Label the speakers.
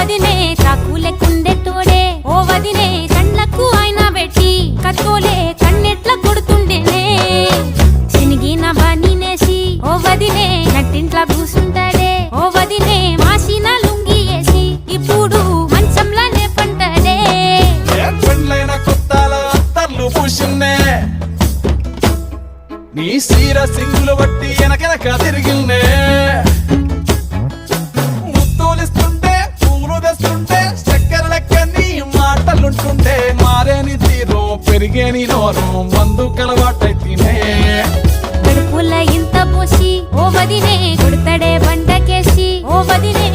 Speaker 1: వదినే చాకులెక్కుండే తోడే ఓ వదినే కళ్ళకు ఆయన పెట్టి కత్తోలే కన్నెట్ల కొడుతుండేనే శనిగిన బనీనేసి ఓ వదినే నట్టింట్ల కూసుంటాడే ఓ వదినే మాసిన లుంగి వేసి ఇప్పుడు మంచంలానే పంటాడే
Speaker 2: పెండ్లైన కొత్తాల అత్తర్లు పూసిన్నే నీ సీర సింగులు బట్టి వెనకెనక తిరిగిన్నే ముత్తూలిస్తుంటే పూలు తెస్తుంటే చక్కెర లెక్క నీ మాటలుంటుంటే మారేని తీరు పెరిగేని నోరు మందు కలవాటైతేనే
Speaker 1: కడుపుల ఇంత పోసి ఓ వదినే కొడతాడే బండకేసి ఓ వదినే